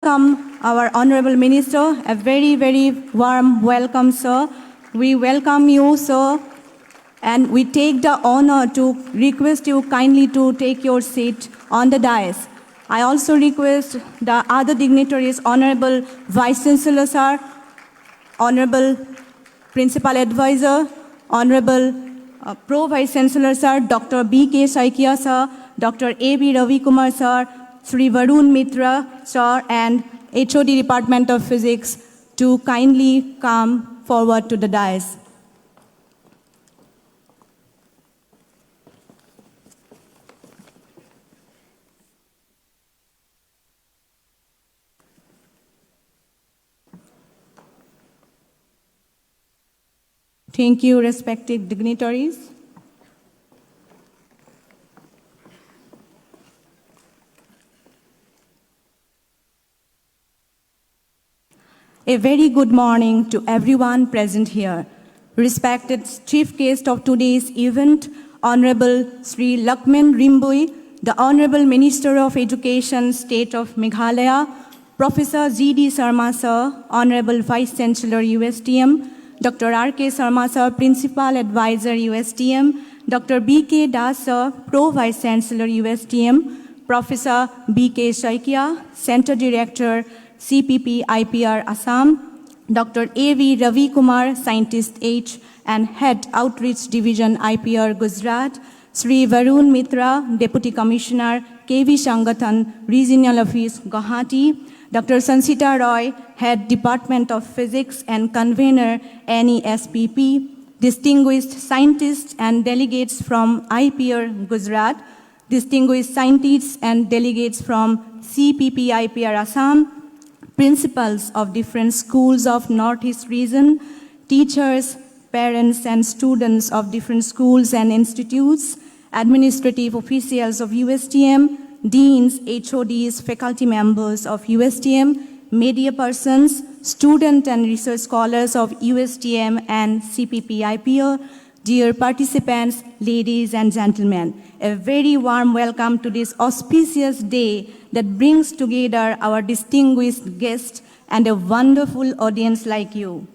welcome our Honorable Minister. A very, very warm welcome, sir. We welcome you, sir. And we take the honor to request you kindly to take your seat on the dais. I also request the other dignitaries, Honorable Vice Chancellor, sir, Honorable Principal Advisor, Honorable Pro Vice Chancellor, sir, Dr. B.K. Saikia, sir, Dr. A.B. Ravi Kumar, sir, Sri Varun Mitra, sir, and HOD Department of Physics to kindly come forward to the dais. Thank you, respected dignitaries. A very good morning to everyone present here. Respected chief guest of today's event, Honorable Sri Lakshman Rimbui, the Honorable Minister of Education, State of Meghalaya, Professor G.D. Sharma, sir, Honorable Vice Chancellor, USTM, Dr. R.K. Sharma, sir, Principal Advisor, USTM, Dr. B.K. Das, sir, Pro Vice Chancellor, USTM, Professor B.K. Saikia, Center Director, CPP IPR Assam, Dr. A.V. Ravi Kumar, Scientist H and Head Outreach Division IPR Gujarat, Sri Varun Mitra, Deputy Commissioner, KV Shangathan, Regional Office, Guwahati, Dr. Sansita Roy, Head Department of Physics and Convener, NESPP, distinguished scientists and delegates from IPR Gujarat, distinguished scientists and delegates from CPP IPR Assam, principals of different schools of Northeast region, teachers, parents and students of different schools and institutes, administrative officials of USTM, deans, HODs, faculty members of USTM, media persons, student and research scholars of USTM and CPP IPR, dear participants, ladies and gentlemen, a very warm welcome to this auspicious day that brings together our distinguished guests and a wonderful audience like you.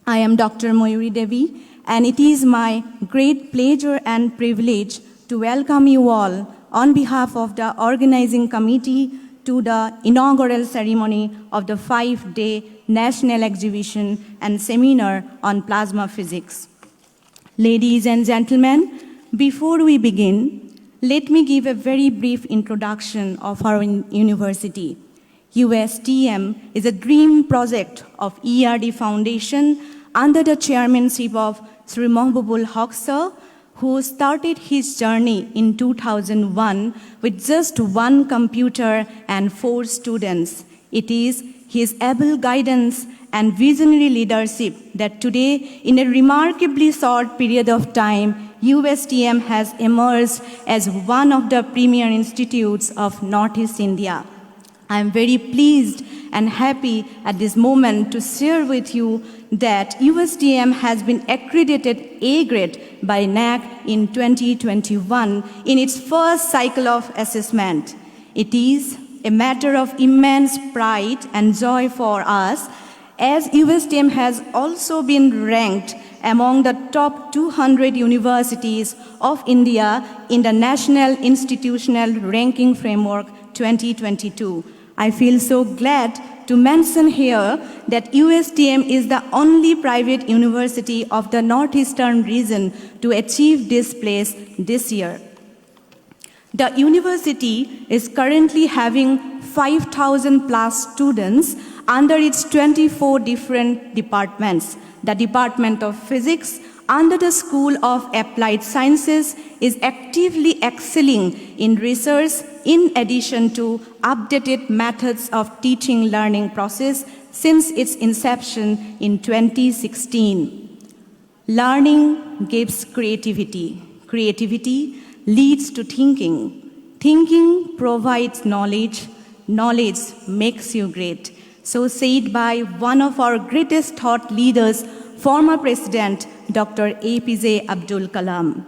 I am Dr. Mayuri Devi, and it is my great pleasure and privilege to welcome you all on behalf of the organizing committee to the inaugural ceremony of the 5-day National Exhibition and Seminar on Plasma Physics. Ladies and gentlemen, before we begin, let me give a very brief introduction of our university. USTM is a dream project of ERD Foundation under the chairmanship of Sri Mahbubul Haq sir, who started his journey in 2001 with just one computer and 4 students. It is his able guidance and visionary leadership that today, in a remarkably short period of time, USTM has emerged as one of the premier institutes of Northeast India. I am very pleased and happy at this moment to share with you that USTM has been accredited A grade by NAAC in 2021 in its first cycle of assessment. It is a matter of immense pride and joy for us, as USTM has also been ranked among the top 200 universities of India in the National Institutional Ranking Framework 2022. I feel so glad to mention here that USTM is the only private university of the Northeastern region to achieve this place this year. The university is currently having 5,000 plus students under its 24 different departments. The Department of Physics under the School of Applied Sciences is actively excelling in research in addition to updated methods of teaching learning process since its inception in 2016. Learning gives creativity. Creativity leads to thinking. Thinking provides knowledge. Knowledge makes you great. So said by one of our greatest thought leaders, former President Dr. APJ Abdul Kalam.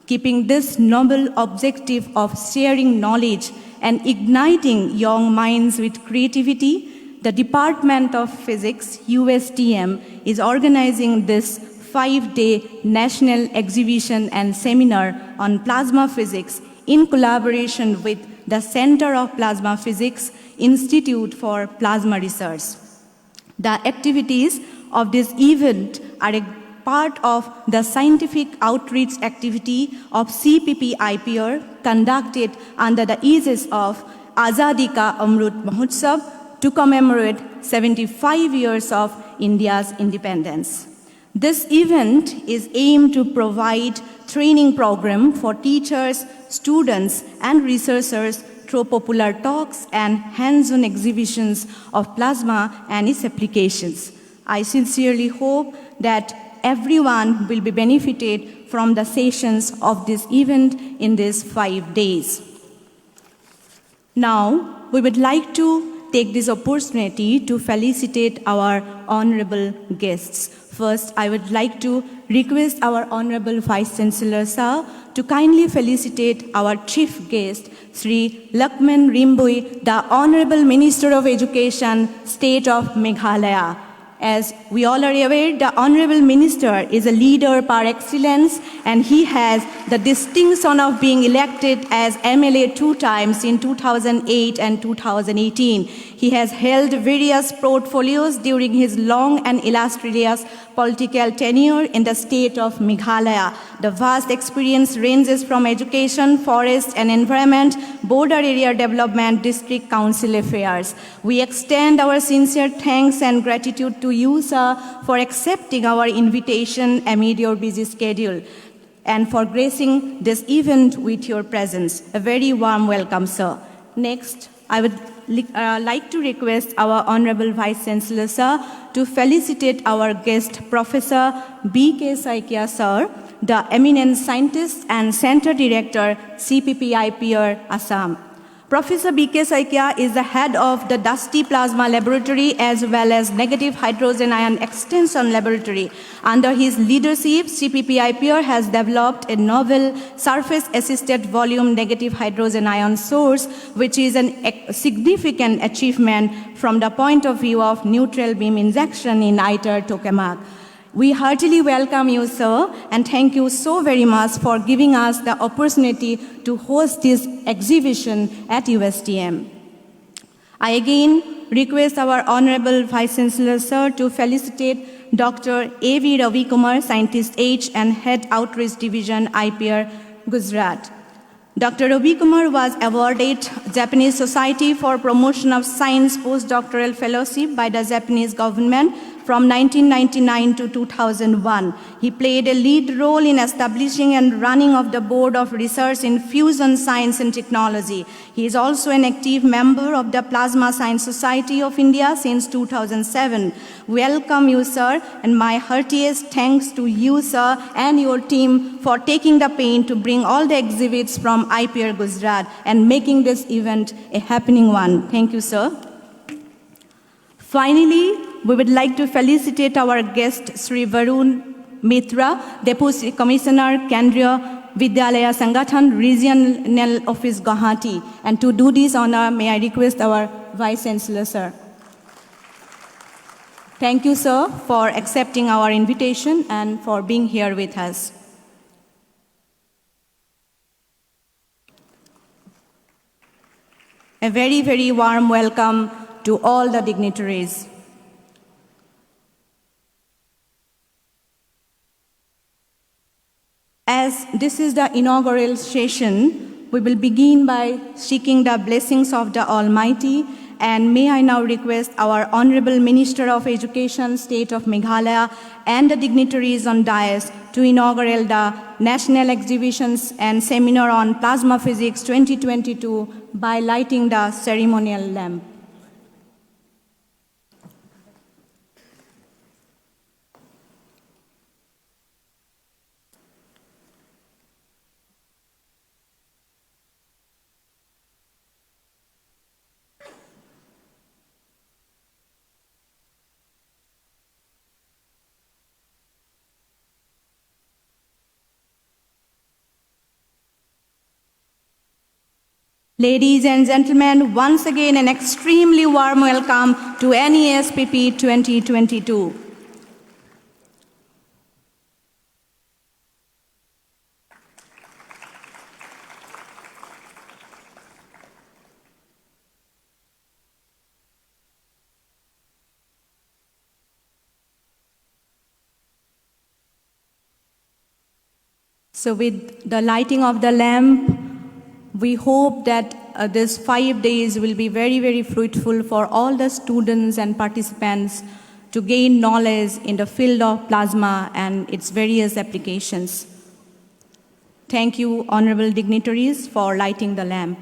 Keeping this noble objective of sharing knowledge and igniting young minds with creativity, the Department of Physics, USTM, is organizing this 5-day national exhibition and seminar on plasma physics in collaboration with the Center of Plasma Physics, Institute for Plasma Research. The activities of this event are a part of the scientific outreach activity of CPP-IPR conducted under the aegis of Azadi Ka Amrut Mahotsav to commemorate 75 years of India's independence. This event is aimed to provide training program for teachers, students, and researchers through popular talks and hands-on exhibitions of plasma and its applications. I sincerely hope that everyone will be benefited from the sessions of this event in these 5 days. Now, we would like to take this opportunity to felicitate our honorable guests. First, I would like to request our Honorable Vice Chancellor Sir to kindly felicitate our chief guest, Sri Lakman Rimbui, the Honorable Minister of Education, State of Meghalaya. As we all are aware, the Honorable Minister is a leader par excellence, and he has the distinction of being elected as MLA 2 times in 2008 and 2018. He has held various portfolios during his long and illustrious political tenure in the state of Meghalaya. The vast experience ranges from education, forest and environment, border area development, district council affairs. We extend our sincere thanks and gratitude to you, sir, for accepting our invitation amid your busy schedule and for gracing this event with your presence. A very warm welcome, sir. Next, I would like to request our Honorable Vice Chancellor, sir, to felicitate our guest, Professor B.K. Saikia, sir, the eminent scientist and Center Director, CPP-IPR, Assam. Professor B.K. Saikia is the head of the Dusty Plasma Laboratory as well as Negative Hydrogen Ion Extension Laboratory. Under his leadership, CPP-IPR has developed a novel surface-assisted volume negative hydrogen ion source, which is a significant achievement from the point of view of neutral beam injection in ITER tokamak. We heartily welcome you, sir, and thank you so very much for giving us the opportunity to host this exhibition at USTM. I again request our Honorable Vice Chancellor, sir, to felicitate Dr. A.V. Ravi Kumar, Scientist H and Head Outreach Division, IPR, Gujarat. Dr. Ravi Kumar was awarded Japanese Society for Promotion of Science Postdoctoral Fellowship by the Japanese government from 1999 to 2001. He played a lead role in establishing and running of the Board of Research in Fusion Science and Technology. He is also an active member of the Plasma Science Society of India since 2007. Welcome you, sir, and my heartiest thanks to you, sir, and your team for taking the pain to bring all the exhibits from IPR Gujarat and making this event a happening one. Thank you, sir. Finally, we would like to felicitate our guest, Sri Varun Mitra, Deputy Commissioner, Kendriya Vidyalaya Sangathan, Regional Office, Guwahati. And to do this honor, may I request our Vice Chancellor, sir. Thank you, sir, for accepting our invitation and for being here with us. A very, very warm welcome to all the dignitaries. As this is the inaugural session, we will begin by seeking the blessings of the Almighty, and may I now request our Honorable Minister of Education, State of Meghalaya, and the dignitaries on dais to inaugurate the National Exhibitions and Seminar on Plasma Physics 2022 by lighting the ceremonial lamp. Ladies and gentlemen, once again an extremely warm welcome to NESPP 2022. So with the lighting of the lamp, we hope that this 5 days will be very, very fruitful for all the students and participants to gain knowledge in the field of plasma and its various applications. Thank you, honorable dignitaries, for lighting the lamp.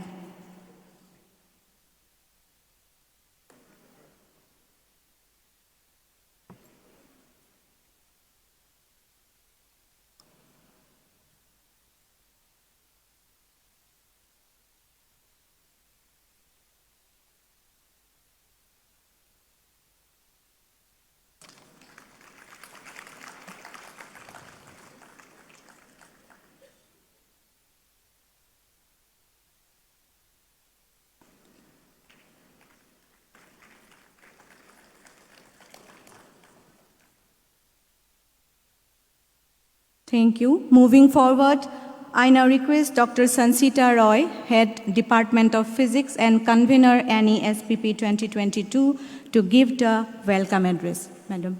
Thank you. Moving forward, I now request Dr. Sansita Roy, Head Department of Physics and Convener NESPP 2022, to give the welcome address. Madam.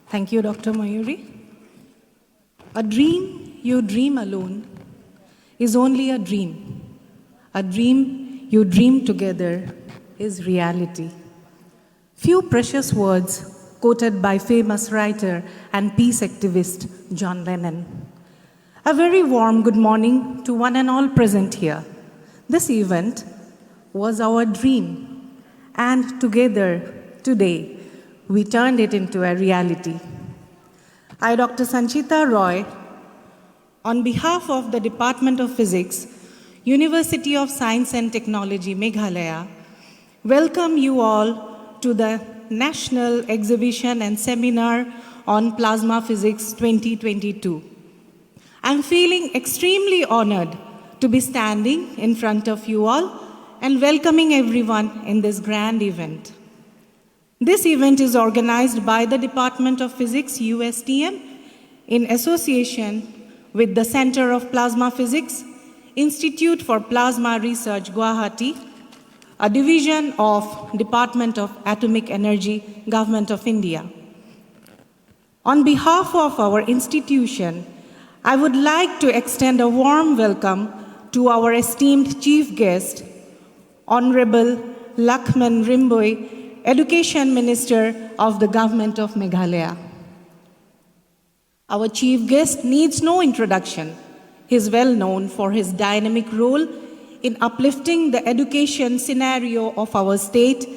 Thank you, Dr. Mayuri. A dream you dream alone is only a dream. A dream you dream together is reality. Few precious words quoted by famous writer and peace activist John Lennon. A very warm good morning to one and all present here. This event was our dream, and together, today, we turned it into a reality. I, Dr. Sanchita Roy, on behalf of the Department of Physics, University of Science and Technology, Meghalaya, welcome you all to the National Exhibition and Seminar on Plasma Physics 2022. I'm feeling extremely honored to be standing in front of you all and welcoming everyone in this grand event. This event is organized by the Department of Physics, USTM, in association with the Center of Plasma Physics, Institute for Plasma Research, Guwahati, a division of Department of Atomic Energy, Government of India. On behalf of our institution, I would like to extend a warm welcome to our esteemed chief guest, Honorable Lakhman Rimboy, Education Minister of the Government of Meghalaya. Our chief guest needs no introduction. He is well known for his dynamic role in uplifting the education scenario of our state,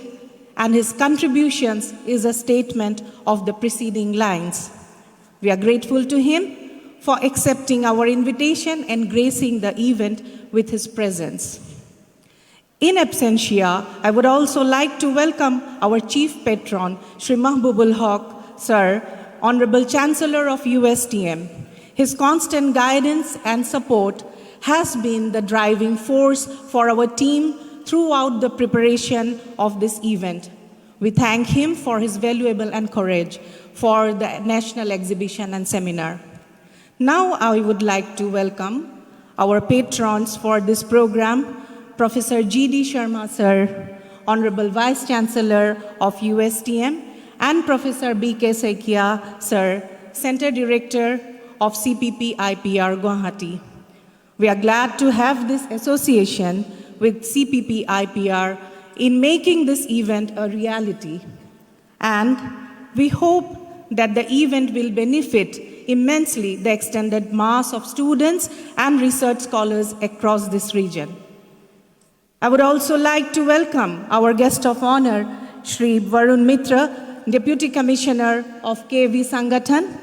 and his contributions is a statement of the preceding lines. We are grateful to him for accepting our invitation and gracing the event with his presence. In absentia, I would also like to welcome our chief patron, Shri Mahbubul Haq, Sir, Honorable Chancellor of USTM. His constant guidance and support has been the driving force for our team throughout the preparation of this event. We thank him for his valuable encouragement for the National Exhibition and Seminar. Now I would like to welcome our patrons for this program, Professor G.D. Sharma, Sir, Honorable Vice Chancellor of USTM, and Professor B.K. Saikia, Sir, Center Director of CPP IPR Guwahati. We are glad to have this association with CPP IPR in making this event a reality. And we hope that the event will benefit immensely the extended mass of students and research scholars across this region. I would also like to welcome our guest of honor, Shri Varun Mitra, Deputy Commissioner of KV Sangathan,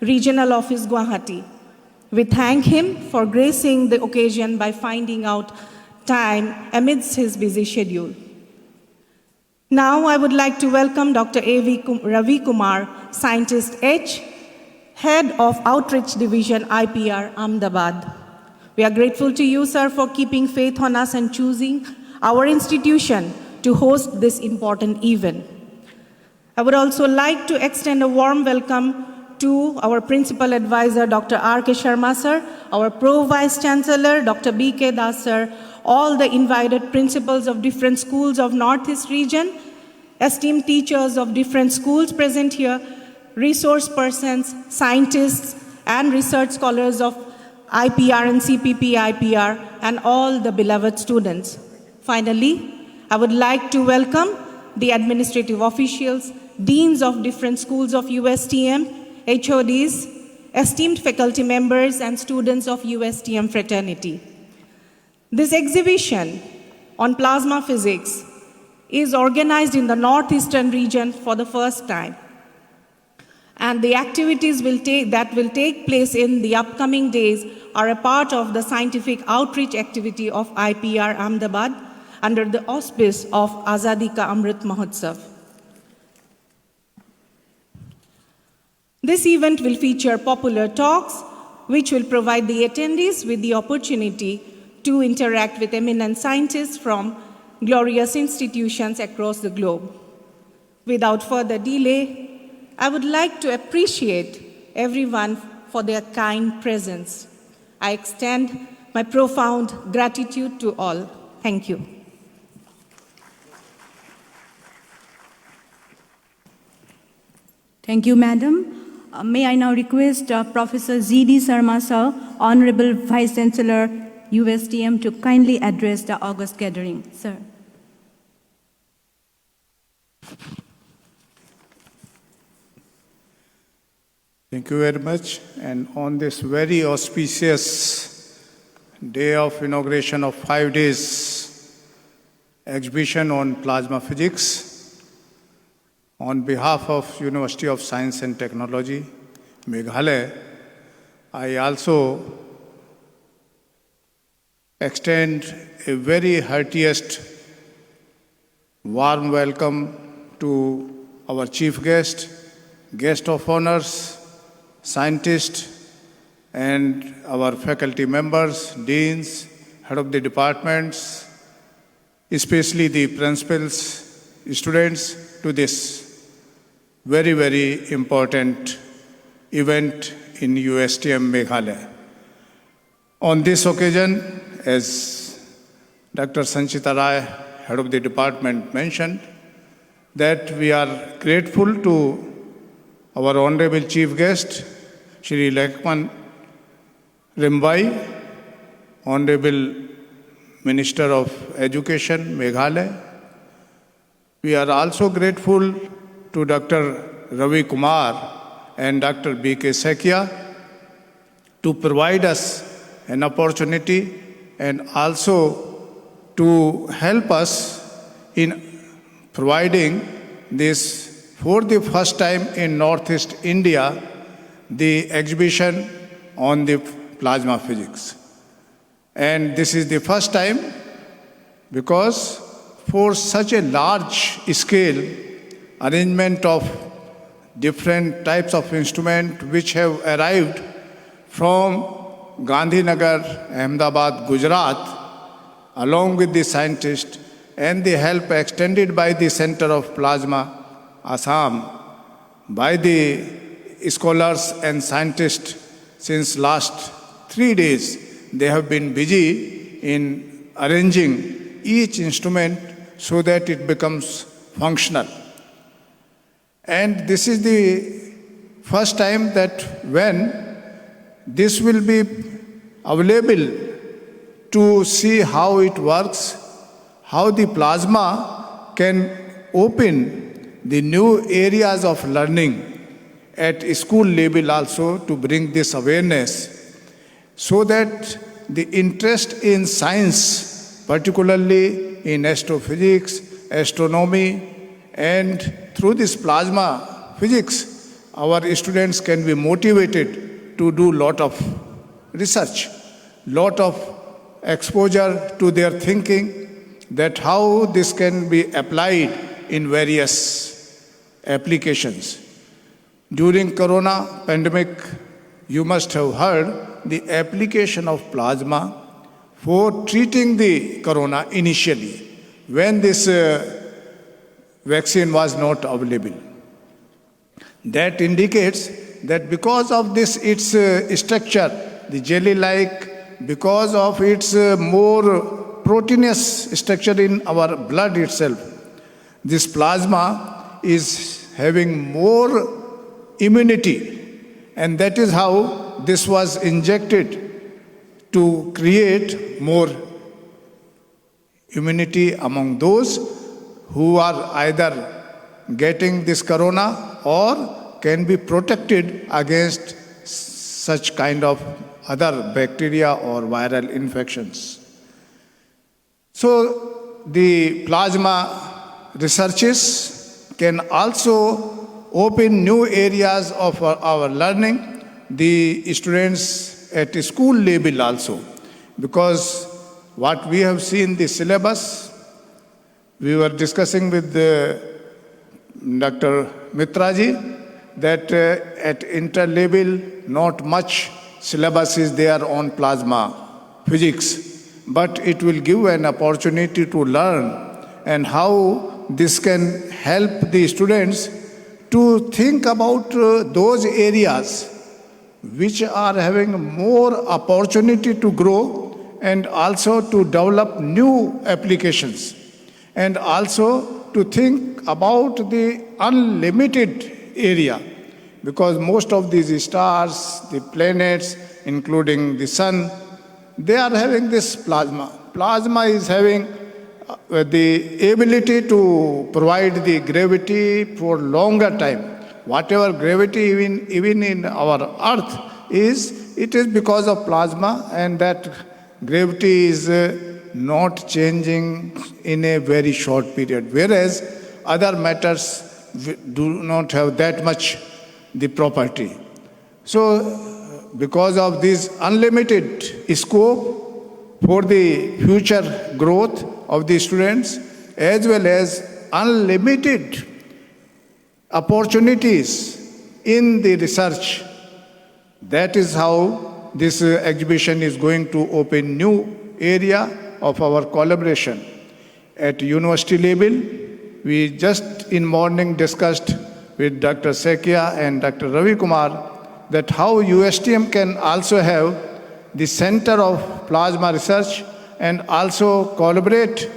Regional Office Guwahati. We thank him for gracing the occasion by finding out time amidst his busy schedule. Now I would like to welcome Dr. Ravi Kumar, Scientist H, Head of Outreach Division IPR, Ahmedabad. We are grateful to you, sir, for keeping faith on us and choosing our institution to host this important event. I would also like to extend a warm welcome to our Principal Advisor, Dr. R.K. Sharma, sir, our Pro-Vice Chancellor, Dr. B.K. Das, sir, all the invited principals of different schools of Northeast region, esteemed teachers of different schools present here, resource persons, scientists, and research scholars of IPR and CPP IPR, and all the beloved students. Finally, I would like to welcome the administrative officials, deans of different schools of USTM, HODs, esteemed faculty members, and students of USTM fraternity. This exhibition on plasma physics is organized in the Northeastern region for the first time. And the activities that will take place in the upcoming days are a part of the scientific outreach activity of IPR Ahmedabad under the auspice of Azadi Ka Amrit Mahotsav. This event will feature popular talks, which will provide the attendees with the opportunity to interact with eminent scientists from glorious institutions across the globe. Without further delay, I would like to appreciate everyone for their kind presence. I extend my profound gratitude to all. Thank you. Thank you, Madam. May I now request Professor Z.D. Sarma, sir, Honorable Vice Chancellor, USTM, to kindly address the August gathering. Sir. Thank you very much. And on this very auspicious day of inauguration of 5 days exhibition on plasma physics, on behalf of University of Science and Technology, Meghalaya, I also extend a very heartiest warm welcome to our chief guest, guest of honors, scientists, and our faculty members, deans, head of the departments, especially the principals, students, to this very, very important event in USTM Meghalaya. On this occasion, as Dr. Sanchita Rai, head of the department, mentioned, that we are grateful to our honorable chief guest, Shri Lakman Rimbai, Honorable Minister of Education, Meghalaya. We are also grateful to Dr. Ravi Kumar and Dr. B.K. Sekia to provide us an opportunity and also to help us in providing this, for the first time in Northeast India, the exhibition on the plasma physics. And this is the first time because for such a large scale arrangement of different types of instruments which have arrived from Gandhinagar, Ahmedabad, Gujarat, along with the scientists and the help extended by the Center of Plasma, Assam, by the scholars and scientists since last 3 days. They have been busy in arranging each instrument so that it becomes functional. And this is the first time that when this will be available to see how it works, how the plasma can open the new areas of learning at school level also, to bring this awareness so that the interest in science, particularly in astrophysics, astronomy, and through this plasma physics, our students can be motivated to do lot of research, lot of exposure to their thinking, that how this can be applied in various applications. During Corona pandemic, you must have heard the application of plasma for treating the corona initially, when this vaccine was not available. That indicates that because of this, its structure, the jelly-like, because of its more proteinous structure in our blood itself, this plasma is having more immunity, and that is how this was injected to create more immunity among those who are either getting this corona or can be protected against such kind of other bacteria or viral infections. So the plasma researches can also open new areas of our learning, the students at school level also, because what we have seen the syllabus, we were discussing with Dr. Mitraji that at inter-level not much syllabus is there on plasma physics, but it will give an opportunity to learn and how this can help the students to think about those areas which are having more opportunity to grow and also to develop new applications, and also to think about the unlimited area, because most of these stars, the planets, including the sun, they are having this plasma. Plasma is having the ability to provide the gravity for longer time. Whatever gravity even in our earth is, it is because of plasma, and that gravity is not changing in a very short period, whereas other matters do not have that much the property. So because of this unlimited scope for the future growth of the students, as well as unlimited opportunities in the research, that is how this exhibition is going to open new area of our collaboration. At university level, we just in morning discussed with Dr. Sekia and Dr. Ravi Kumar that how USTM can also have the Center of Plasma Research and also collaborate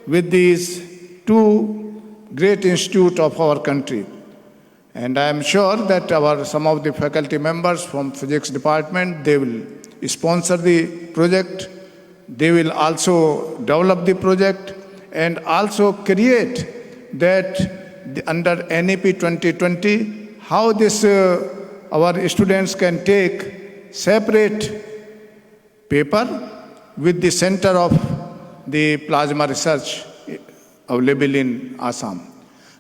with these two great institutes of our country. And I am sure that some of the faculty members from physics department, they will sponsor the project. They will also develop the project and also create that under NEP 2020, how this our students can take separate paper with the Center of the Plasma Research available in Assam.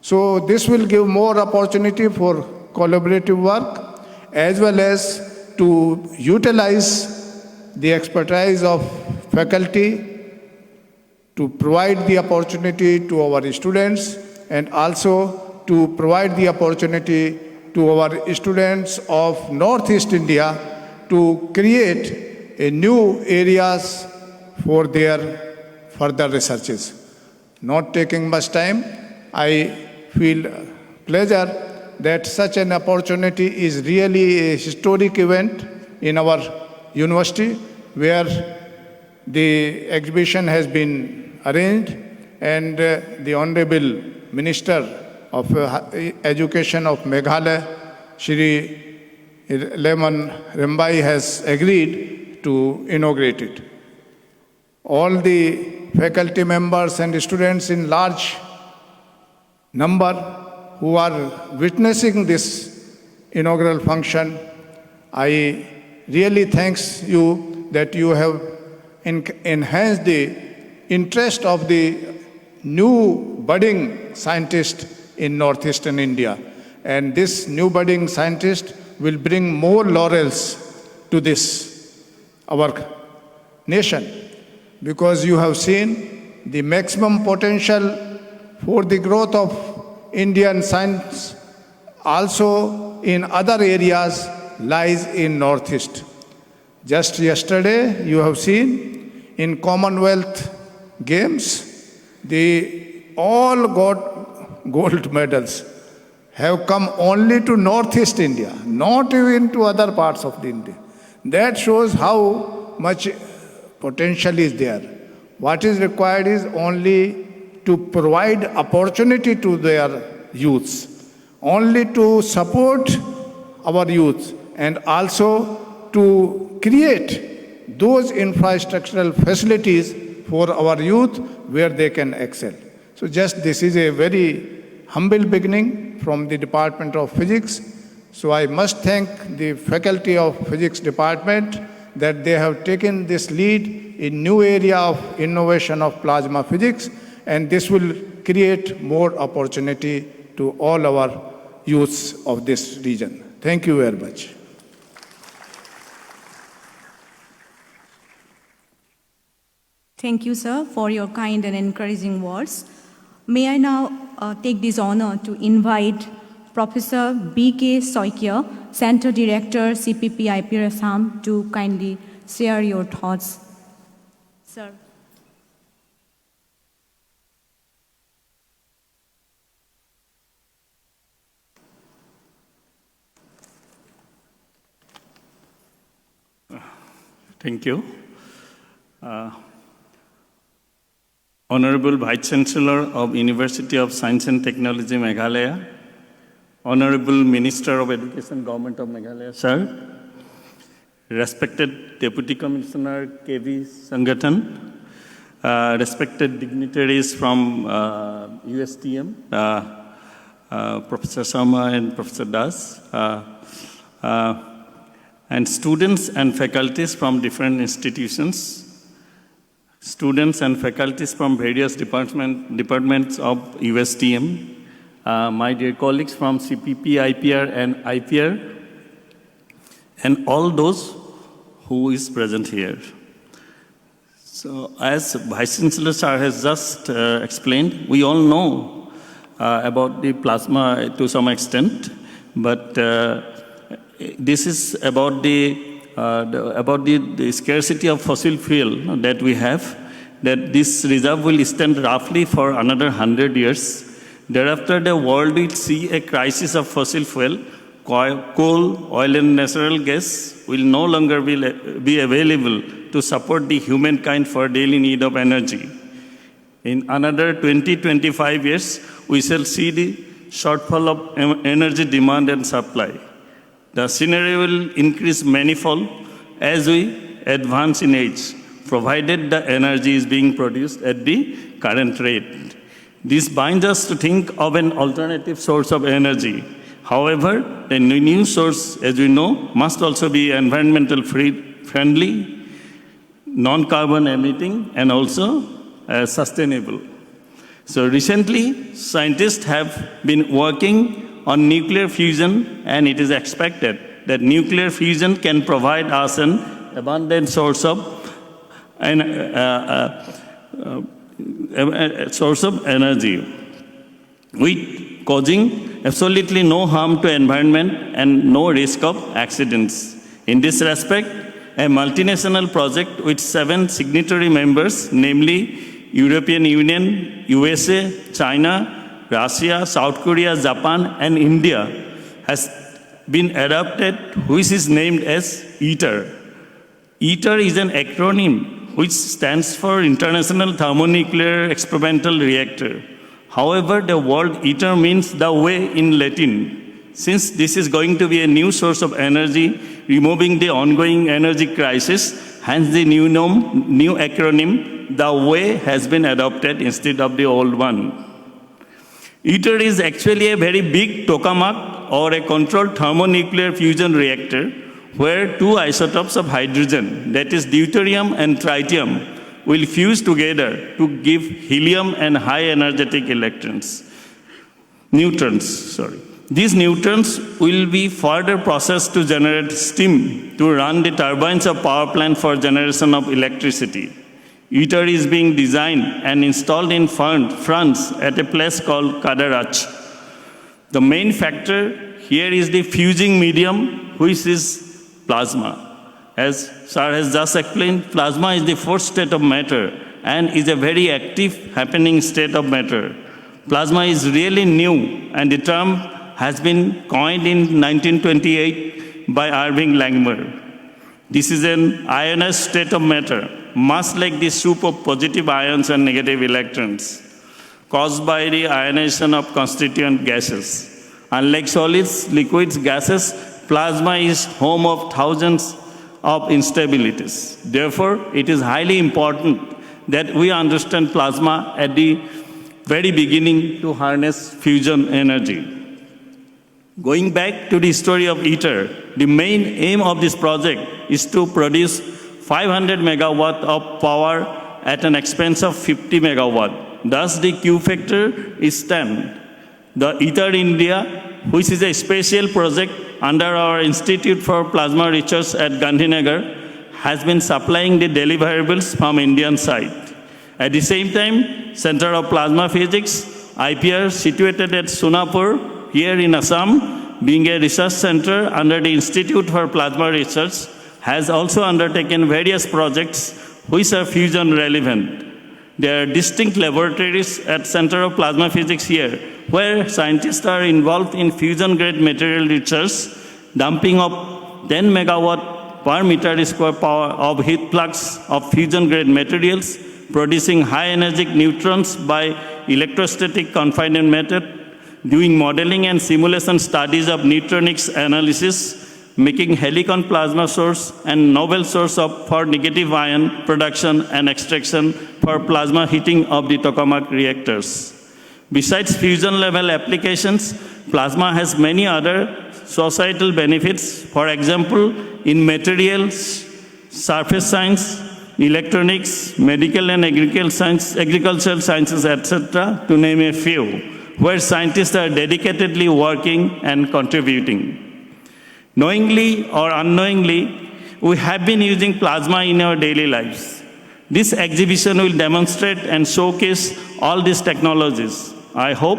So this will give more opportunity for collaborative work, as well as to utilize the expertise of faculty to provide the opportunity to our students, and also to provide the opportunity to our students of Northeast India to create a new areas for their further researches. Not taking much time, I feel pleasure that such an opportunity is really a historic event in our university, where the exhibition has been arranged, and the Honorable Minister of Education of Meghalaya, Shri Lemon Rimbai, has agreed to inaugurate it. All the faculty members and students in large number who are witnessing this inaugural function, I really thank you that you have enhanced the interest of the new budding scientist in northeastern India. And this new budding scientist will bring more laurels to this, our nation, because you have seen the maximum potential for the growth of Indian science also in other areas lies in Northeast. Just yesterday, you have seen in Commonwealth Games, all got gold medals have come only to Northeast India, not even to other parts of the India. That shows how much potential is there. What is required is only to provide opportunity to their youths, only to support our youth, and also to create those infrastructural facilities for our youth where they can excel. So just this is a very humble beginning from the Department of Physics. So I must thank the faculty of Physics Department that they have taken this lead in new area of innovation of plasma physics, and this will create more opportunity to all our youths of this region. Thank you very much. Thank you, sir, for your kind and encouraging words. May I now take this honor to invite Professor B.K. Soikia, Center Director, CPP IPR Assam, to kindly share your thoughts. Sir. Thank you. Honorable Vice Chancellor of University of Science and Technology, Meghalaya, Honorable Minister of Education, Government of Meghalaya, sir, respected Deputy Commissioner K.V. Sangathan, respected dignitaries from USTM, Professor Sharma and Professor Das, and students and faculties from different institutions, students and faculties from various departments of USTM, my dear colleagues from CPP, IPR, and IPR, and all those who is present here. So, as Vice Chancellor Sir has just explained, we all know about the plasma to some extent, but this is about the scarcity of fossil fuel that we have, that this reserve will stand roughly for another 100 years. Thereafter, the world will see a crisis of fossil fuel. Coal, oil, and natural gas will no longer be available to support the humankind for daily need of energy. In another 20-25 years, we shall see the shortfall of energy demand and supply. The scenario will increase manifold as we advance in age, provided the energy is being produced at the current rate. This binds us to think of an alternative source of energy. However, the new source, as we know, must also be environmental friendly, non-carbon emitting, and also sustainable. So recently, scientists have been working on nuclear fusion, and it is expected that nuclear fusion can provide us an abundant source of energy, with causing absolutely no harm to environment and no risk of accidents. In this respect, a multinational project with 7 signatory members, namely European Union, USA, China, Russia, South Korea, Japan, and India, has been adopted, which is named as ITER. ITER is an acronym which stands for International Thermonuclear Experimental Reactor. However, the word ITER means the way in Latin. Since this is going to be a new source of energy, removing the ongoing energy crisis, hence the new acronym, the way, has been adopted instead of the old one. ITER is actually a very big tokamak, or a controlled thermonuclear fusion reactor, where 2 isotopes of hydrogen, that is deuterium and tritium, will fuse together to give helium and high energetic neutrons. These neutrons will be further processed to generate steam to run the turbines of power plant for generation of electricity. ITER is being designed and installed in France at a place called Cadarache. The main factor here is the fusing medium, which is plasma. As Sir has just explained, plasma is the fourth state of matter and is a very active, happening state of matter. Plasma is really new, and the term has been coined in 1928 by Irving Langmuir. This is an ionized state of matter, much like the soup of positive ions and negative electrons, caused by the ionization of constituent gases. Unlike solids, liquids, gases, plasma is home of thousands of instabilities. Therefore, it is highly important that we understand plasma at the very beginning to harness fusion energy. Going back to the story of ITER, the main aim of this project is to produce 500 megawatt of power at an expense of 50 megawatt. Thus, the Q factor is 10. The ITER India, which is a special project under our Institute for Plasma Research at Gandhinagar, has been supplying the deliverables from Indian side. At the same time, Center of Plasma Physics, IPR, situated at Sonapur, here in Assam, being a research center under the Institute for Plasma Research, has also undertaken various projects which are fusion relevant. There are distinct laboratories at Center of Plasma Physics here, where scientists are involved in fusion-grade material research, dumping of 10 megawatt per meter square power of heat flux of fusion-grade materials, producing high-energetic neutrons by electrostatic confinement method, doing modeling and simulation studies of neutronics analysis, making helicon plasma source and novel source for negative ion production and extraction for plasma heating of the tokamak reactors. Besides fusion level applications, plasma has many other societal benefits. For example, in materials, surface science, electronics, medical and agricultural sciences, etc., to name a few, where scientists are dedicatedly working and contributing. Knowingly or unknowingly, we have been using plasma in our daily lives. This exhibition will demonstrate and showcase all these technologies. I hope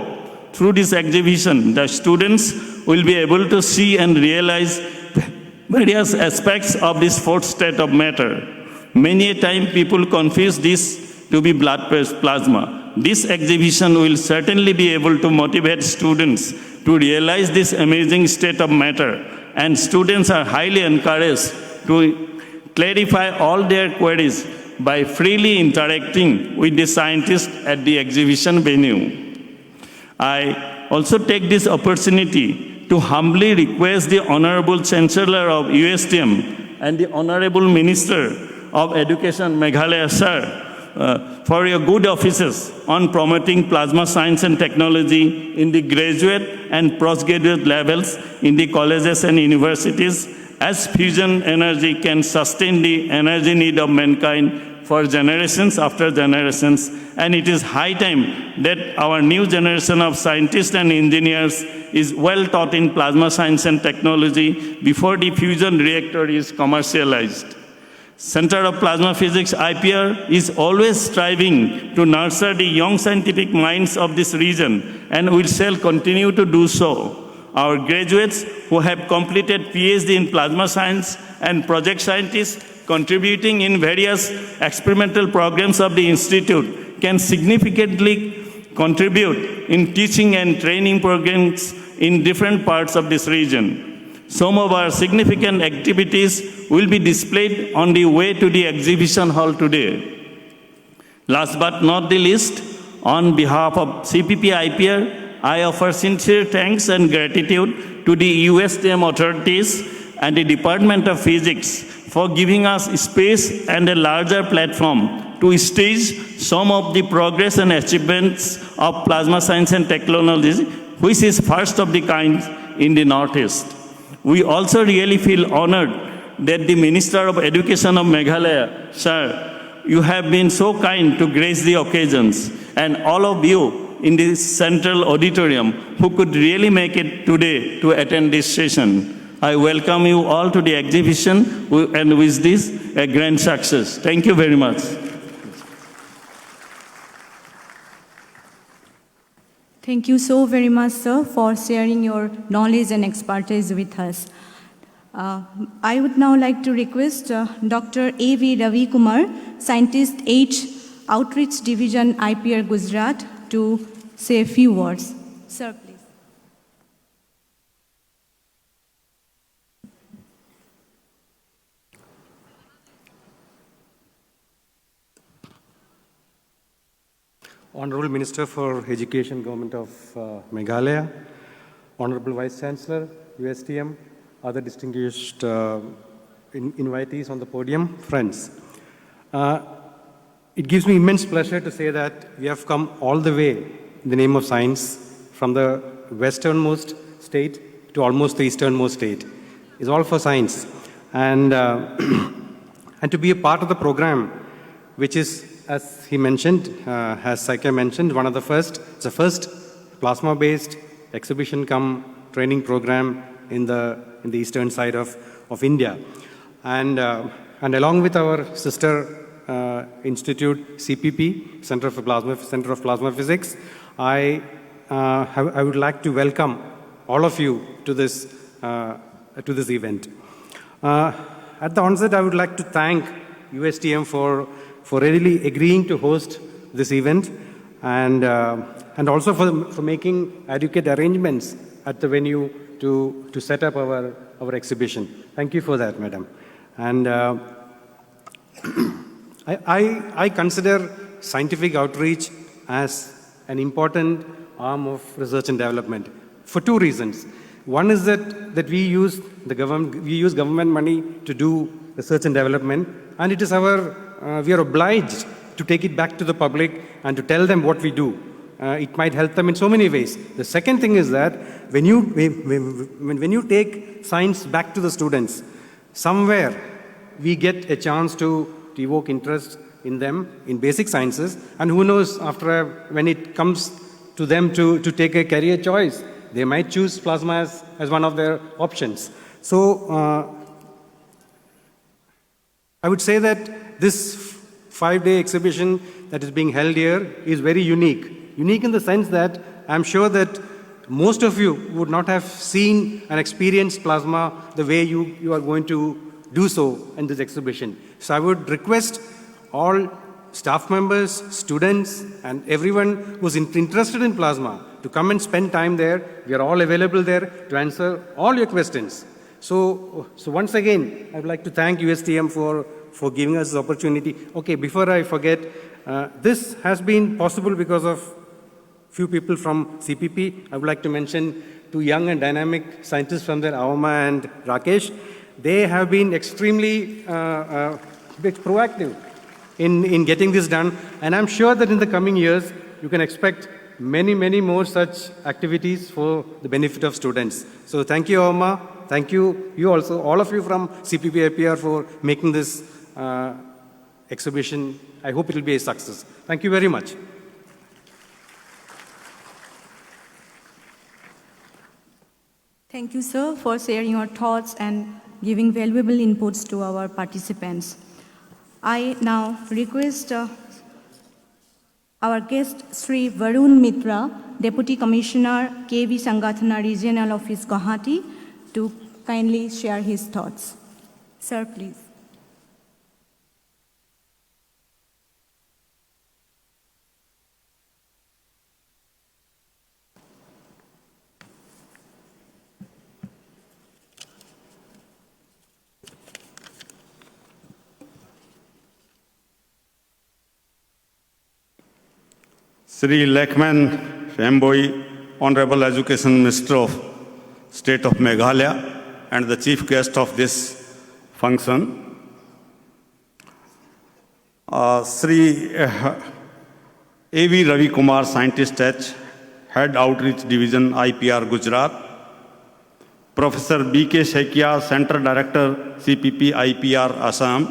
through this exhibition, the students will be able to see and realize various aspects of this fourth state of matter. Many a time people confuse this to be blood plasma. This exhibition will certainly be able to motivate students to realize this amazing state of matter, and students are highly encouraged to clarify all their queries by freely interacting with the scientists at the exhibition venue. I also take this opportunity to humbly request the Honorable Chancellor of USTM and the Honorable Minister of Education, Meghalaya Sir, for your good offices on promoting plasma science and technology in the graduate and postgraduate levels in the colleges and universities, as fusion energy can sustain the energy need of mankind for generations after generations. And it is high time that our new generation of scientists and engineers is well taught in plasma science and technology before the fusion reactor is commercialized. Center of Plasma Physics, IPR, is always striving to nurture the young scientific minds of this region, and we shall continue to do so. Our graduates who have completed PhD in plasma science and project scientists contributing in various experimental programs of the Institute can significantly contribute in teaching and training programs in different parts of this region. Some of our significant activities will be displayed on the way to the exhibition hall today. Last but not the least, on behalf of CPP IPR, I offer sincere thanks and gratitude to the USTM authorities and the Department of Physics for giving us space and a larger platform to stage some of the progress and achievements of plasma science and technology, which is first of the kind in the Northeast. We also really feel honored that the Minister of Education of Meghalaya, Sir, you have been so kind to grace the occasions, and all of you in this central auditorium who could really make it today to attend this session. I welcome you all to the exhibition and wish this a grand success. Thank you very much. Thank you so very much, sir, for sharing your knowledge and expertise with us. I would now like to request Dr. A.V. Ravi Kumar, Scientist H, Outreach Division, IPR Gujarat, to say a few words. Sir, please. Honorable Minister for Education, Government of Meghalaya, Honorable Vice Chancellor, USTM, other distinguished invitees on the podium, friends. It gives me immense pleasure to say that we have come all the way in the name of science from the westernmost state to almost the easternmost state. It's all for science. And, and to be a part of the program, which is, as he mentioned, as Saika mentioned, one of the first, it's the first plasma-based exhibition cum training program in the eastern side of India. And along with our sister institute, CPP, Center of Plasma Physics, I would like to welcome all of you to this event. At the onset, I would like to thank USTM for really agreeing to host this event and also for making adequate arrangements at the venue to set up our exhibition. Thank you for that, madam. And I consider scientific outreach as an important arm of research and development for two reasons. One is that we use government money to do research and development, and it is we are obliged to take it back to the public and to tell them what we do. It might help them in so many ways. The second thing is that when you take science back to the students, somewhere we get a chance to evoke interest in them in basic sciences, and who knows, when it comes to them to take a career choice, they might choose plasma as one of their options. So I would say that this 5-day exhibition that is being held here is very unique. Unique in the sense that I'm sure that most of you would not have seen and experienced plasma the way you are going to do so in this exhibition. So I would request all staff members, students, and everyone who's interested in plasma to come and spend time there. We are all available there to answer all your questions. So once again, I would like to thank USTM for giving us this opportunity. Okay, before I forget, this has been possible because of few people from CPP. I would like to mention two young and dynamic scientists from there, Avama and Rakesh. They have been extremely proactive in getting this done, and I'm sure that in the coming years, you can expect many, many more such activities for the benefit of students. So thank you, Avama. Thank you, you also, all of you from CPP IPR for making this exhibition. I hope it will be a success. Thank you very much. Thank you, sir, for sharing your thoughts and giving valuable inputs to our participants. I now request our guest, Sri Varun Mitra, Deputy Commissioner, KV Sangatana Regional Office, Guwahati, to kindly share his thoughts. Sir, please. Sri Lakhman Shamboi, Honorable Education Minister of State of Meghalaya and the chief guest of this function. Sri A.V. Ravi Kumar, Scientist H, Head Outreach Division, IPR Gujarat. Professor B.K. Saikia, Center Director, CPP IPR Assam.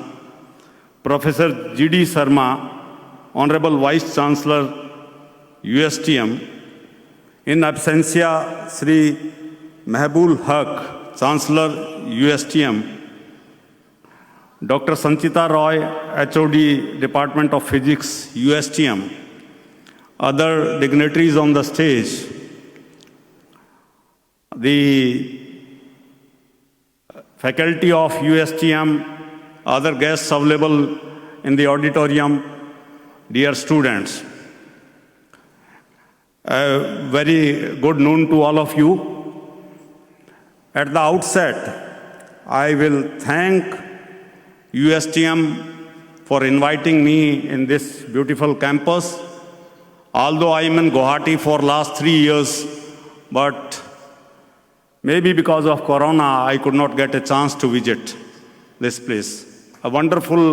Professor G.D. Sharma, Honorable Vice Chancellor, USTM. In absentia, Sri Mehbul Haq, Chancellor, USTM. Dr. Sanchita Roy, HOD, Department of Physics, USTM. Other dignitaries on the stage. The faculty of USTM, other guests available in the auditorium, dear students. A very good noon to all of you. At the outset, I will thank USTM for inviting me in this beautiful campus. Although I am in Guwahati for last 3 years, but maybe because of Corona, I could not get a chance to visit this place. A wonderful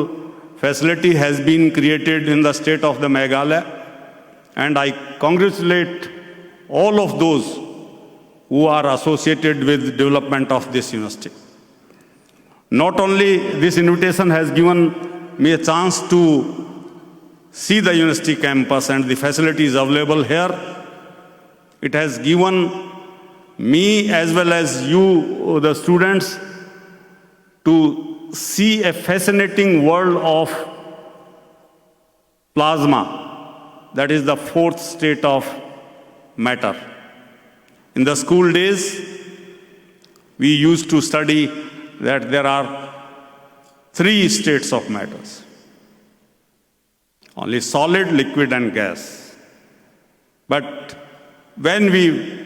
facility has been created in the state of the Meghalaya, and I congratulate all of those who are associated with development of this university. Not only this invitation has given me a chance to see the university campus and the facilities available here, it has given me as well as you, the students, to see a fascinating world of plasma, that is the fourth state of matter. In the school days, we used to study that there are 3 states of matters: only solid, liquid, and gas. But when we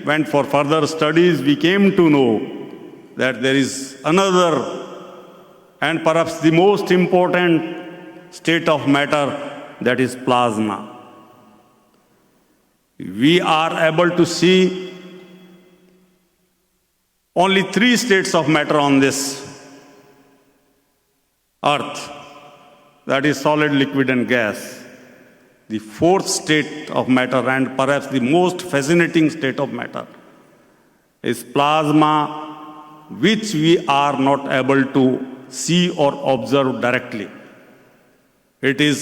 went for further studies, we came to know that there is another and perhaps the most important state of matter, that is plasma. We are able to see only 3 states of matter on this earth, that is solid, liquid, and gas. The fourth state of matter, and perhaps the most fascinating state of matter, is plasma, which we are not able to see or observe directly. It is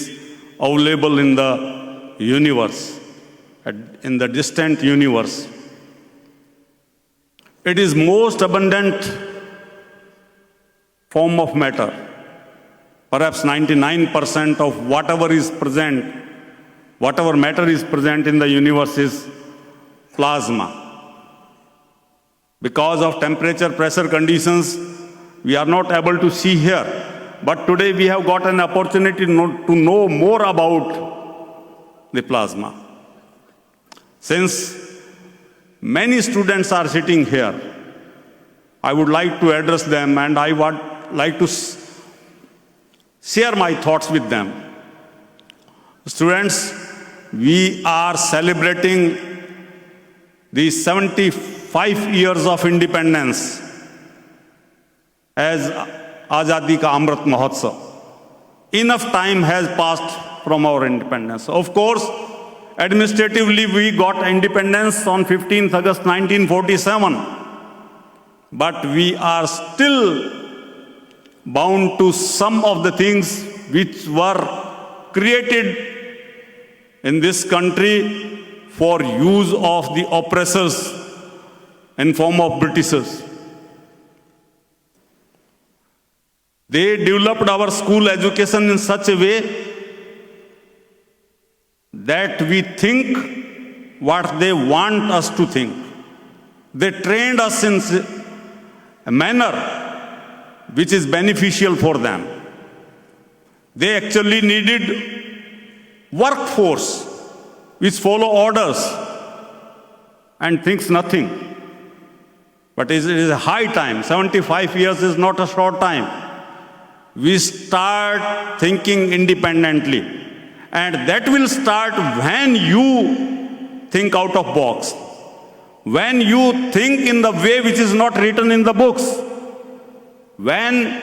available in the universe, in the distant universe. It is most abundant form of matter. Perhaps 99% of whatever is present, whatever matter is present in the universe is plasma. Because of temperature, pressure conditions, we are not able to see here. But today we have got an opportunity to know more about the plasma. Since many students are sitting here, I would like to address them, and I would like to share my thoughts with them. Students, we are celebrating the 75 years of independence as Azadi Ka Amrit Mahotsav. Enough time has passed from our independence. Of course, administratively we got independence on 15th August 1947, but we are still bound to some of the things which were created in this country for use of the oppressors in form of Britishers. They developed our school education in such a way that we think what they want us to think. They trained us in a manner which is beneficial for them. They actually needed workforce which follow orders and thinks nothing. But it is a high time. 75 years is not a short time. We start thinking independently. And that will start when you think out of box. When you think in the way which is not written in the books. When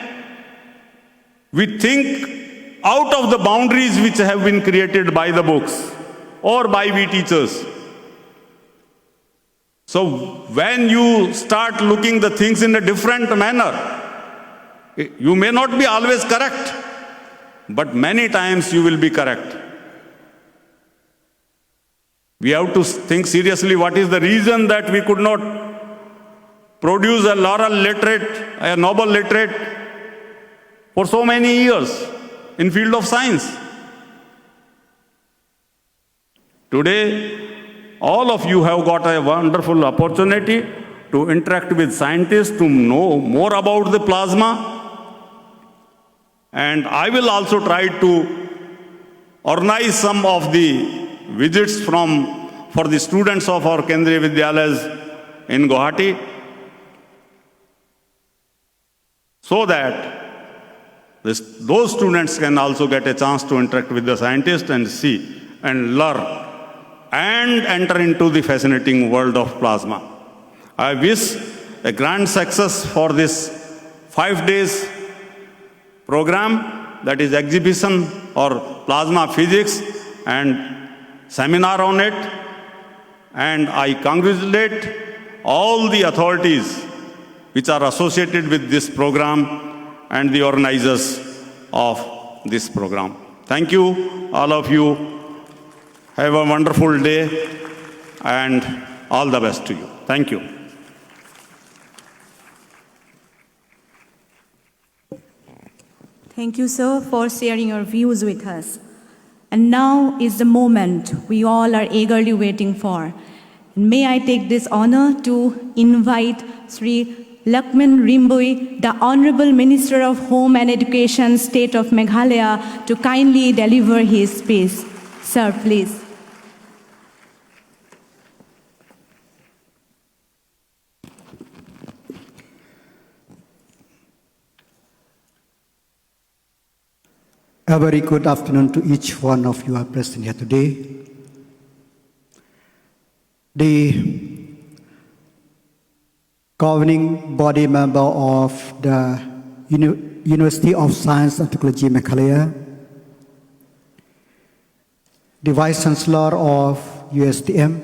we think out of the boundaries which have been created by the books or by we teachers. So when you start looking the things in a different manner, you may not be always correct, but many times you will be correct. We have to think seriously what is the reason that we could not produce a Laurel literate, a Nobel literate for so many years in field of science. Today, all of you have got a wonderful opportunity to interact with scientists to know more about the plasma. And I will also try to organize some of the visits for the students of our Kendriya Vidyalayas in Guwahati, so that those students can also get a chance to interact with the scientists and see and learn and enter into the fascinating world of plasma. I wish a grand success for this 5 days program, that is exhibition or plasma physics and seminar on it. And I congratulate all the authorities which are associated with this program and the organizers of this program. Thank you, all of you. Have a wonderful day and all the best to you. Thank you. Thank you, sir, for sharing your views with us. And now is the moment we all are eagerly waiting for. May I take this honor to invite Sri Lakmin Rimbui, the Honorable Minister of Home and Education, State of Meghalaya, to kindly deliver his speech. Sir, please. A very good afternoon to each one of you who are present here today. The governing body member of the University of Science and Technology Meghalaya, the Vice Chancellor of USTM,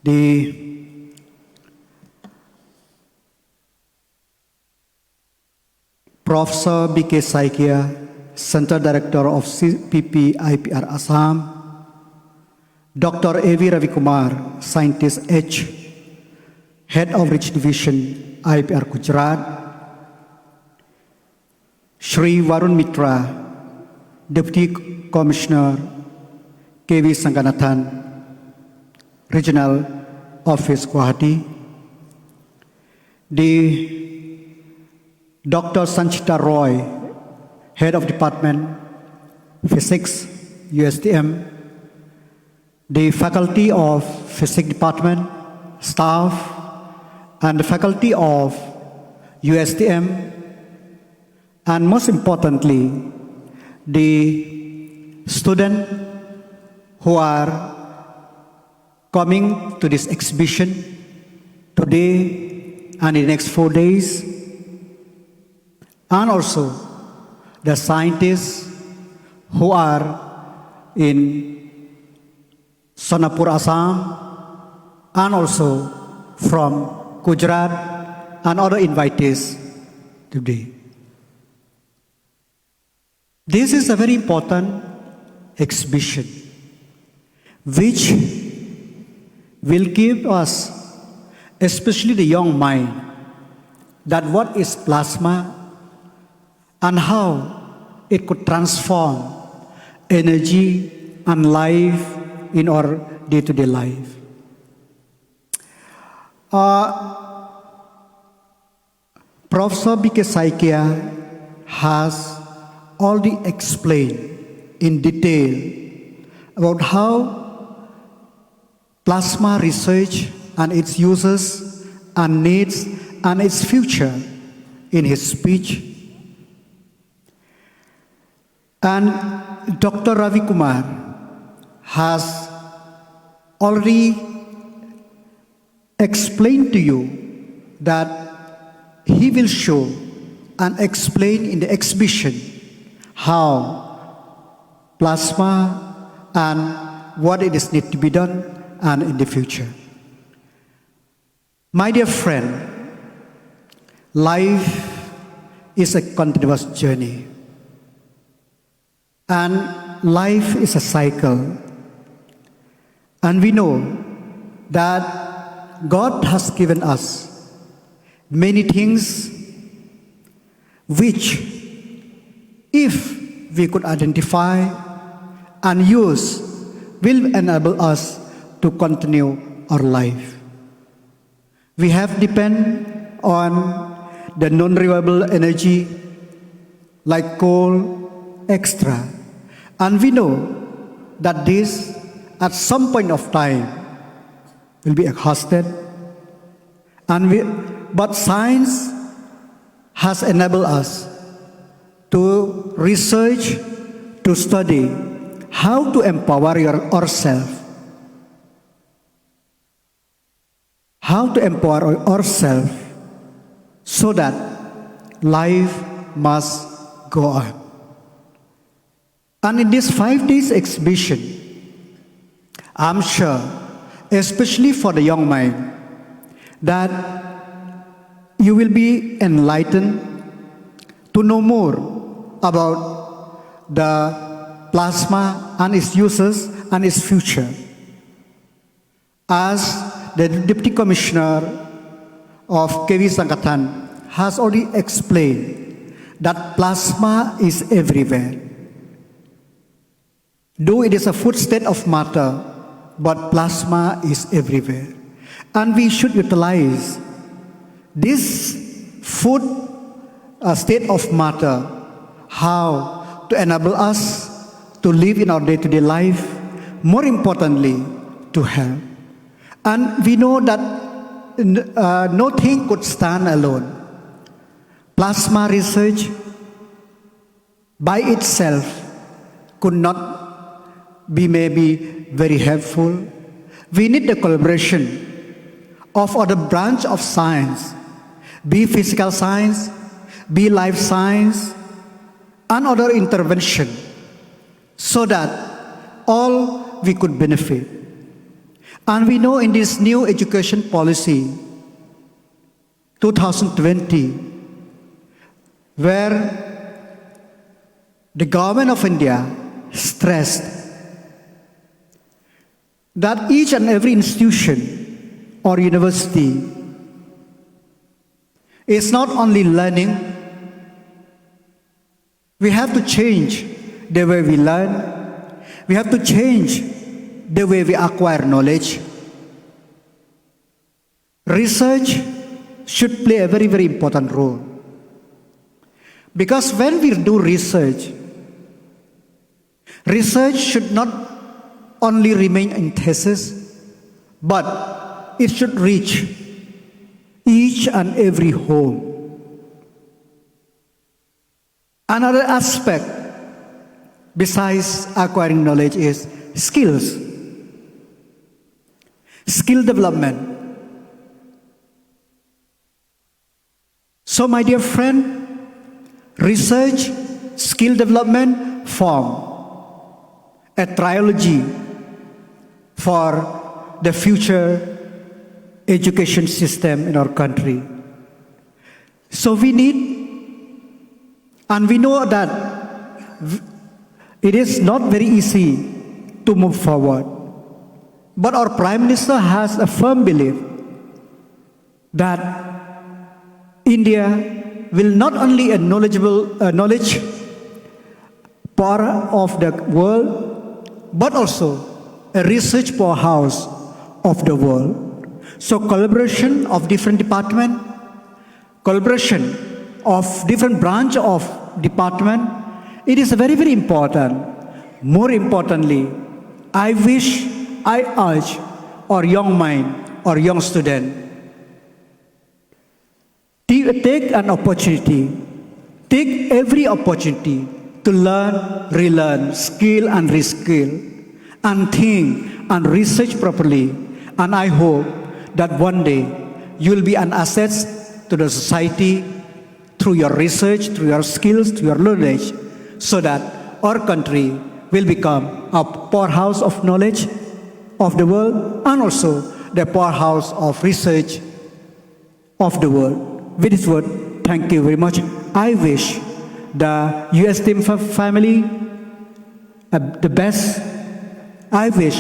the Professor B.K. Saikia, Center Director of CPP IPR Assam, Dr. A.V. Ravikumar, Scientist H, Head of Research Division IPR Gujarat, Shri Varun Mitra, Deputy Commissioner KV Sanganathan, Regional Office Guwahati, the Dr. Sanchita Roy, Head of Department Physics, USTM, the Faculty of Physics Department, staff, and the Faculty of USTM, and most importantly, the students who are coming to this exhibition today and in the next 4 days, and also the scientists who are in Sonapur, Assam, and also from Gujarat and other invitees today. This is a very important exhibition which will give us, especially the young mind, that what is plasma and how it could transform energy and life in our day-to-day life. Professor B.K. Saikia has already explained in detail about how plasma research and its uses and needs and its future in his speech. And Dr. Ravi Kumar has already explained to you that he will show and explain in the exhibition how plasma and what it is need to be done and in the future. My dear friend, life is a continuous journey. And life is a cycle. And we know that God has given us many things which, if we could identify and use, will enable us to continue our life. We have depend on the non-renewable energy like coal, extra. And we know that this, at some point of time, will be exhausted. But science has enabled us to research, to study how to empower ourselves. How to empower ourselves so that life must go on. And in this 5 days exhibition, I'm sure, especially for the young mind, that you will be enlightened to know more about the plasma and its uses and its future. As the Deputy Commissioner of KV Sankatan has already explained that plasma is everywhere. Though it is a food state of matter, but plasma is everywhere. And we should utilize this food state of matter, how to enable us to live in our day-to-day life, more importantly, to help. And we know that nothing could stand alone. Plasma research by itself could not be maybe very helpful. We need the collaboration of other branch of science, be physical science, be life science, and other intervention, so that all we could benefit. And we know in this new education policy, 2020, where the government of India stressed that each and every institution or university is not only learning, we have to change the way we learn, we have to change the way we acquire knowledge. Research should play a very, very important role. Because when we do research, research should not only remain in thesis, but it should reach each and every home. Another aspect besides acquiring knowledge is skills. Skill development. So my dear friend, research, skill development form a trilogy for the future education system in our country. So we need, and we know that it is not very easy to move forward. But our Prime Minister has a firm belief that India will not only a knowledge power of the world, but also a research powerhouse of the world. So collaboration of different departments, collaboration of different branch of department, it is very, very important. More importantly, I urge our young mind, our young student, take an opportunity, take every opportunity to learn, relearn, skill and reskill, and think and research properly. And I hope that one day you will be an asset to the society through your research, through your skills, through your knowledge, so that our country will become a powerhouse of knowledge of the world and also the powerhouse of research of the world. With this word, thank you very much. I wish the USTM family the best. I wish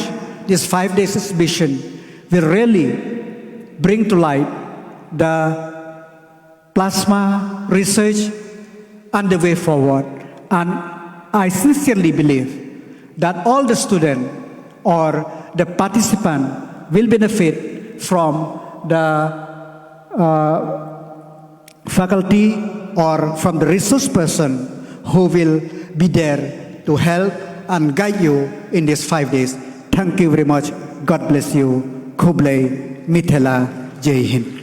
this 5 days exhibition will really bring to light the plasma research and the way forward. And I sincerely believe that all the students or the participant will benefit from the faculty or from the resource person who will be there to help and guide you in these 5 days. Thank you very much. God bless you. Kublai, Mithila, Jai Hind.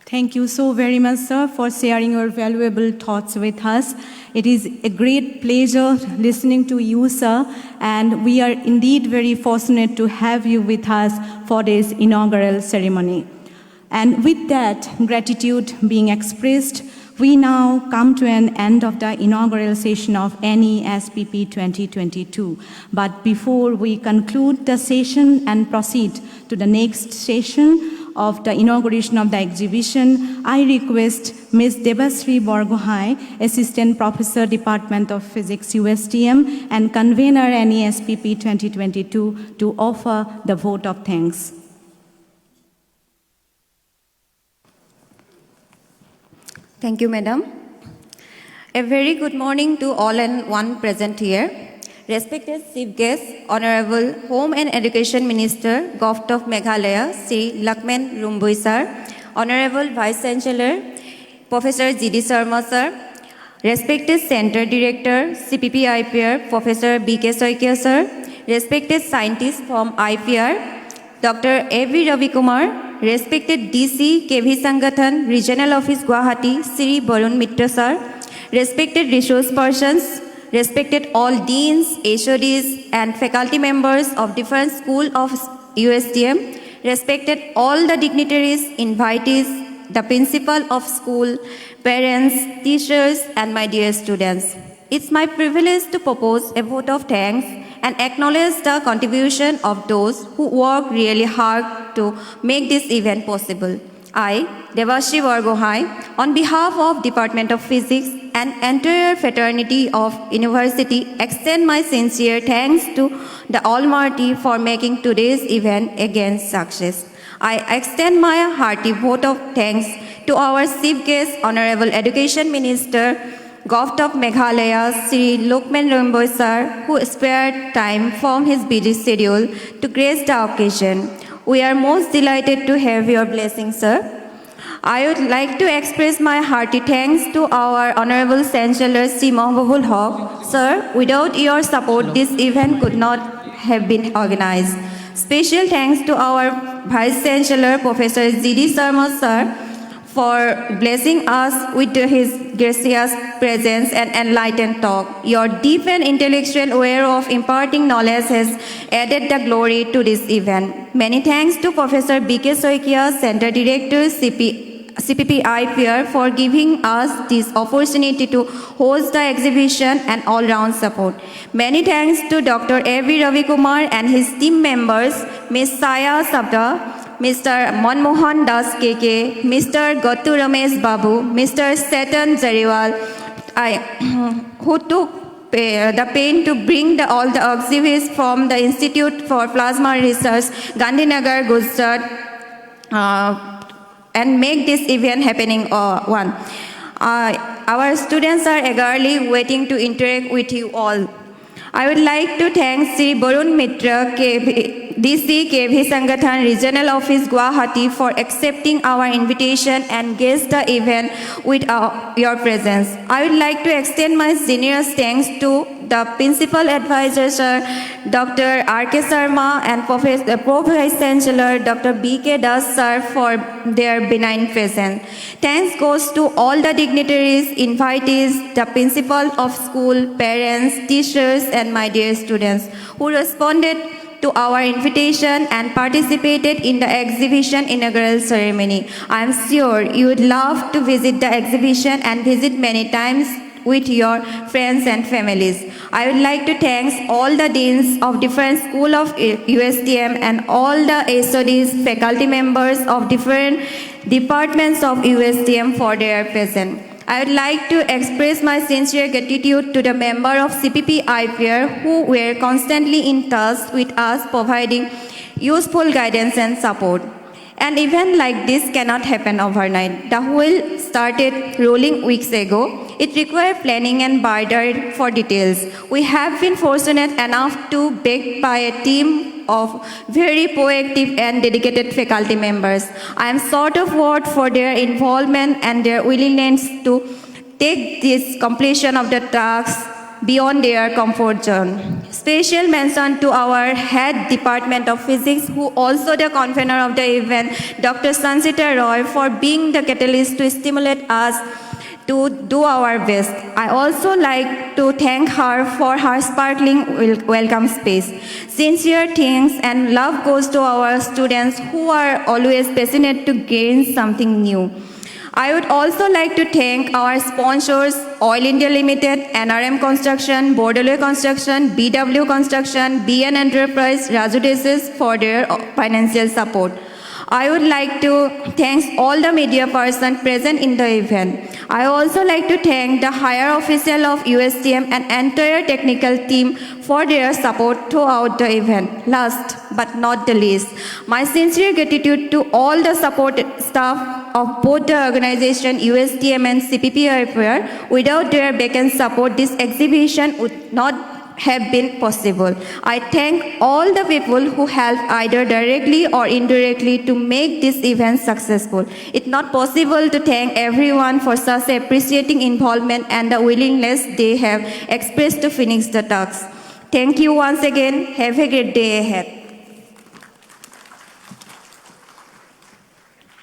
Thank you so very much, sir, for sharing your valuable thoughts with us. It is a great pleasure listening to you, sir, and we are indeed very fortunate to have you with us for this inaugural ceremony. And with that gratitude being expressed, we now come to an end of the inaugural session of NESPP 2022. But before we conclude the session and proceed to the next session of the inauguration of the exhibition, I request Ms. Debashree Borgohai, Assistant Professor, Department of Physics, USTM, and Convener NESPP 2022 to offer the vote of thanks. Thank you, Madam. A very good morning to all and one present here. Respected Chief Guest, Honorable Home and Education Minister, Govt of Meghalaya, Sri Lakshman Rumbui Sir, Honorable Vice Chancellor, Professor G.D. Sharma Sir, Respected Center Director, CPP IPR, Professor B.K. Soikia Sir, Respected Scientists from IPR, Dr. A.V. Ravi Kumar, Respected DC, KV Sangathan, Regional Office Guwahati, Sri Barun Mitra Sir, Respected Resource Persons, respected all deans, HODs, and faculty members of different schools of USTM, respected all the dignitaries, invitees, the principal of school, parents, teachers, and my dear students. It's my privilege to propose a vote of thanks and acknowledge the contribution of those who work really hard to make this event possible. I, Debashree Borgohai, on behalf of Department of Physics and entire fraternity of University, extend my sincere thanks to the Almighty for making today's event again success. I extend my hearty vote of thanks to our Chief Guest, Honorable Education Minister, Govt of Meghalaya, Sri Lakshman Rumbui Sir, who spared time from his busy schedule to grace the occasion. We are most delighted to have your blessing, sir. I would like to express my hearty thanks to our Honorable Chancellor, Sri Mahbubul Haq. Sir, without your support, this event could not have been organized. Special thanks to our Vice Chancellor, Professor G.D. Sharma, sir, for blessing us with his gracious presence and enlightened talk. Your deep and intellectual way of imparting knowledge has added the glory to this event. Many thanks to Professor B.K. Soikia, Center Director, CPP IPR, for giving us this opportunity to host the exhibition and all-round support. Many thanks to Dr. A.V. Ravi Kumar and his team members, Ms. Saya Sabda, Mr. Manmohan Das KK, Mr. Gottu Ramesh Babu, Mr. Setan Jariwal, who took the pain to bring all the exhibits from the Institute for Plasma Research, Gandhinagar, Gujarat, and make this event happening one. Our students are eagerly waiting to interact with you all. I would like to thank Sri Barun Mitra, DC KV Sangathan Regional Office Guwahati, for accepting our invitation and guest the event with your presence. I would like to extend my generous thanks to the Principal Advisor, Sir, Dr. R.K. Sharma, and Vice Chancellor, Dr. B.K. Das, Sir, for their benign presence. Thanks goes to all the dignitaries, invitees, the principal of school, parents, teachers, and my dear students who responded to our invitation and participated in the exhibition inaugural ceremony. I am sure you would love to visit the exhibition and visit many times with your friends and families. I would like to thank all the deans of different schools of USTM and all the HODs, faculty members of different departments of USTM for their presence. I would like to express my sincere gratitude to the members of CPP IPR who were constantly in touch with us, providing useful guidance and support. An event like this cannot happen overnight. The wheel started rolling weeks ago. It required planning and barter for details. We have been fortunate enough to be backed by a team of very proactive and dedicated faculty members. I am short of words for their involvement and their willingness to take this completion of the task beyond their comfort zone. Special mention to our head department of physics, who also the convener of the event, Dr. Sanchita Roy, for being the catalyst to stimulate us to do our best. I also like to thank her for her sparkling welcome speech. Sincere thanks and love goes to our students who are always passionate to gain something new. I would also like to thank our sponsors, Oil India Limited, NRM Construction, Bordelais Construction, BW Construction, BN Enterprise, Raju Desis for their financial support. I would like to thank all the media persons present in the event. I also like to thank the higher official of USTM and entire technical team for their support throughout the event. Last but not the least, my sincere gratitude to all the support staff of both the organization USTM and CPPIFR. Without their backend support, this exhibition would not have been possible. I thank all the people who helped either directly or indirectly to make this event successful. It's not possible to thank everyone for such appreciating involvement and the willingness they have expressed to finish the task. Thank you once again. Have a great day ahead.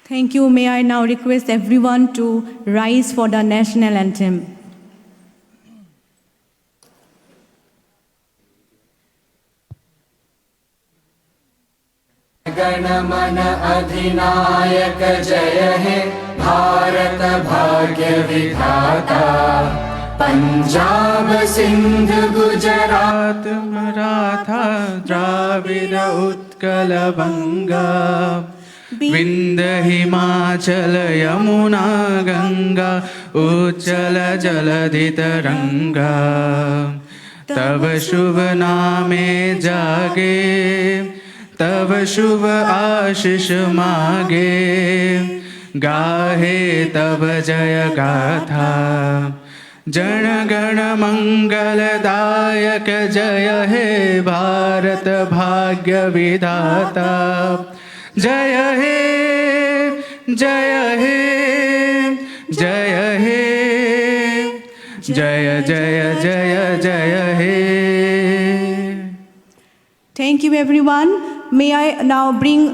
Thank you. May I now request everyone to rise for the national anthem. गणमन अधिनायक जय हे भारत भाग्य विधाता पंजाब सिंध गुजरात मराठा द्राविड उत्कल बंगा विंध्य हिमाचल यमुना गंगा उज्जल जलधि तरंगा तब शुभ नामे जागे तब शुभ आशीष मागे गाहे तब जय गाथा जन गण मंगलदायक जय हे भारत भाग्य विधाता जय हे जय हे जय हे जय जय जय जय हे. Thank you, everyone. May I now bring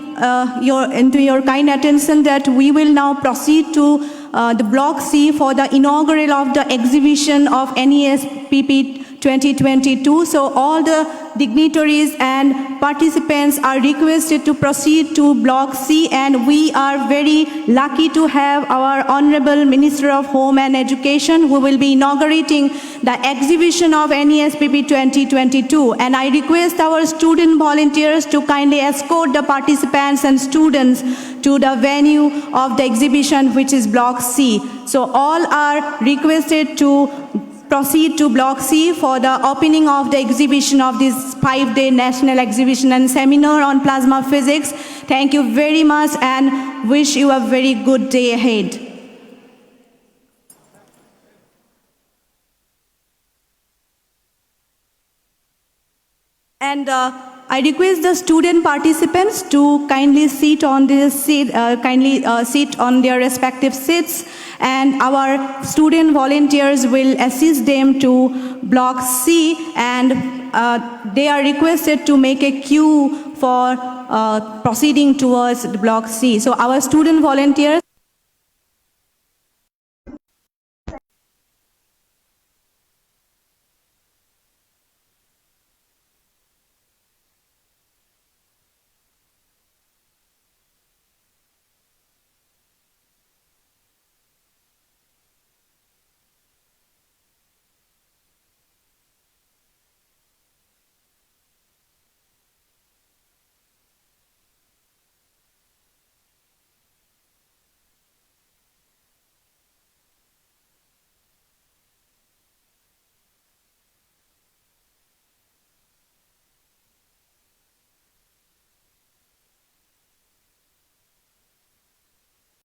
into your kind attention that we will now proceed to the Block C for the inaugural of the exhibition of NESPP 2022. So all the dignitaries and participants are requested to proceed to Block C, and we are very lucky to have our Honorable Minister of Home and Education who will be inaugurating the exhibition of NESPP 2022. And I request our student volunteers to kindly escort the participants and students to the venue of the exhibition, which is Block C. So all are requested to proceed to Block C for the opening of the exhibition of this 5-day national exhibition and seminar on plasma physics. Thank you very much and wish you a very good day ahead. And I request the student participants to kindly sit on this seat, sit on their respective seats, and our student volunteers will assist them to Block C, and they are requested to make a queue for proceeding towards Block C. So our student volunteers